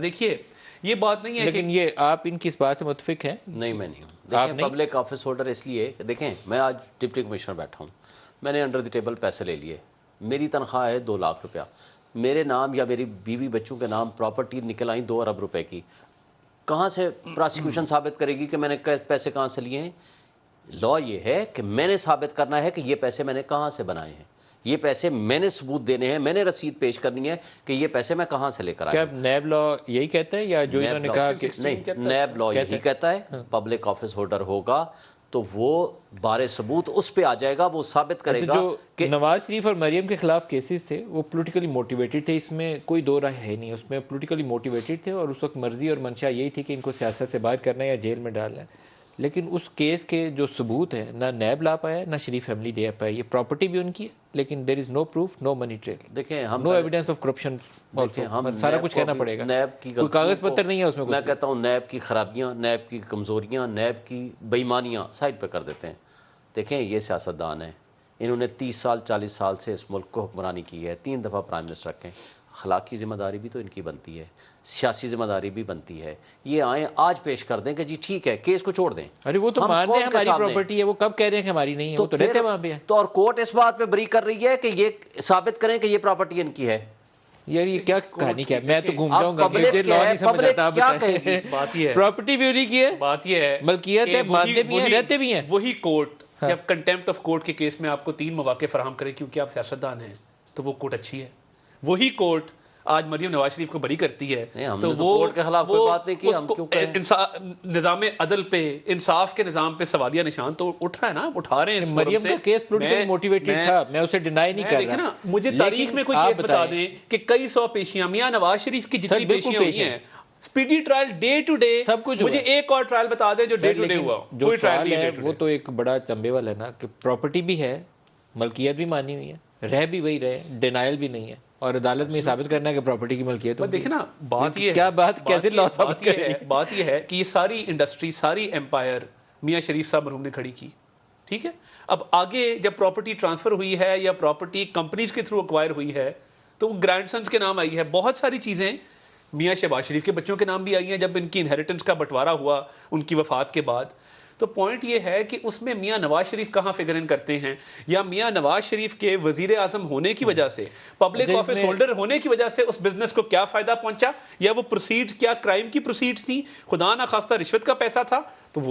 دیکھیے یہ بات نہیں ہے لیکن یہ آپ ان کی اس بات سے متفق ہیں؟ نہیں، میں نہیں ہوں. دیکھیں پبلک آفس ہولڈر اس لیے دیکھیں میں آج ڈپٹی کمشنر بیٹھا ہوں, میں نے انڈر دی ٹیبل پیسے لے لیے, میری تنخواہ ہے 2 لاکھ روپیہ, میرے نام یا میری بیوی بچوں کے نام پراپرٹی نکل آئیں 2 ارب روپے کی, کہاں سے پراسیکیوشن ثابت کرے گی کہ میں نے پیسے کہاں سے لیے ہیں؟ لا یہ ہے کہ میں نے ثابت کرنا ہے کہ یہ پیسے میں نے کہاں سے بنائے ہیں, یہ پیسے میں نے ثبوت دینے ہیں, میں نے رسید پیش کرنی ہے کہ یہ پیسے میں کہاں سے لے کر آیا. کیا نیب لا یہی کہتا ہے یا جو انہوں نے کہا کہ نہیں, نیب لا یہی کہتا ہے پبلک آفس ہولڈر ہوگا تو وہ بارے ثبوت اس پہ آ جائے گا, وہ ثابت کرے گا کہ نواز شریف اور مریم کے خلاف کیسز تھے وہ پولیٹیکلی موٹیویٹڈ تھے, اس میں کوئی دو رائے ہے نہیں, اس میں پولیٹیکلی موٹیویٹڈ تھے اور اس وقت مرضی اور منشا یہی تھی کہ ان کو سیاست سے باہر کرنا ہے یا جیل میں ڈالنا ہے. لیکن اس کیس کے جو ثبوت ہیں نہ نیب لا پایا نہ شریف فیملی دے پایا, یہ پراپرٹی بھی ان کی ہے لیکن دیر از نو پروف نو منی ٹریل, دیکھیں ہم نو ایویڈنس آف کرپشن, سارا کچھ کہنا پڑے گا, نیب کی کوئی کاغذ پتر نہیں ہے اس میں. میں کہتا ہوں نیب کی خرابیاں, نیب کی کمزوریاں, نیب کی بےایمانیاں سائڈ پہ کر دیتے ہیں. دیکھیں یہ سیاستدان ہیں, انہوں نے 30 سال 40 سال سے اس ملک کو حکمرانی کی ہے, 3 دفعہ پرائم منسٹر رکھیں, اخلاقی ذمہ داری بھی تو ان کی بنتی ہے, سیاسی ذمہ داری بھی بنتی ہے. یہ آئیں آج پیش کر دیں کہ جی ٹھیک ہے کیس کو چھوڑ دیں. ارے وہ تو مان رہے ہیں ہماری پراپرٹی ہے, وہ کب کہہ رہے ہیں کہ ہماری نہیں ہے, وہ تو رہتے وہاں پہ. تو اور کورٹ اس بات پہ بری کر رہی ہے کہ یہ ثابت کریں کہ یہ پراپرٹی ان کی ہے. یار یہ کیا کہانی کیا, میں تو گھوم جاؤں گا, مجھے لا نہیں سمجھ آتا. بات یہ ہے پراپرٹی بھی انہی کی ہے, بات یہ ہے ملکیت ہے, مانتے بھی ہیں رہتے بھی ہیں. وہی کورٹ جب کنٹیمپٹ آف کورٹ کے کیس میں آپ کو 3 مواقع فراہم کرے کیونکہ آپ سیاستدان ہیں تو وہ کورٹ اچھی ہے. وہی کورٹ آج مریم نواز شریف کو بری کرتی ہے تو وہ کورٹ کے خلاف کوئی بات نہیں کی, ہم کیوں کہیں نظام عدل پہ, انصاف کے نظام پہ سوالیہ نشان تو اٹھ رہا ہے نا, اٹھا رہے ہیں. مریم کا کیس پولیٹیکلی موٹیویٹڈ تھا, میں اسے ڈینائی نہیں کر رہا. مجھے تاریخ میں کوئی کیس بتا دیں کہ کئی 100 پیشیاں میاں نواز شریف کی جتنی پیشیاں ہوئی ہیں speedy trial day to day, سب کچھ مجھے ایک اور ٹرائل بتا دیں جو ڈے ٹو ڈے ہوا. جو ٹرائل ہے وہ تو ایک بڑا چمبے والا ہے نا, کہ پراپرٹی بھی ہے, ملکیت بھی مانی ہوئی ہے, رہ بھی وہی رہے, ڈینائل بھی نہیں ہے, اور عدالت میں ثابت کرنا ہے کہ پراپرٹی کی ملکیت ہے. دیکھیں نا بات یہ کیا بات کیسے لا ثابت کرے. بات یہ ہے کہ یہ ساری انڈسٹری, ساری ایمپائر میاں شریف صاحب مرحوم نے کھڑی کی, ٹھیک ہے. اب آگے جب پراپرٹی ٹرانسفر ہوئی ہے یا پراپرٹی کمپنیز کے تھرو ایکوائر ہوئی ہے تو وہ گرینڈ سنز کے نام آئی ہے. بہت ساری چیزیں میاں شہباز شریف کے بچوں کے نام بھی آئی ہیں جب ان کی انہیریٹنس کا بٹوارا ہوا ان کی وفات کے بعد. تو پوائنٹ یہ ہے کہ اس میں میاں نواز شریف کہاں فگر ان کرتے ہیں, یا میاں نواز شریف کے وزیر اعظم ہونے کی وجہ سے, پبلک آفس ہولڈر ہونے کی وجہ سے اس بزنس کو کیا فائدہ پہنچا, یا وہ پروسیڈ کیا کرائم کی پروسیڈز تھیں, خدا نخواستہ رشوت کا پیسہ تھا, تو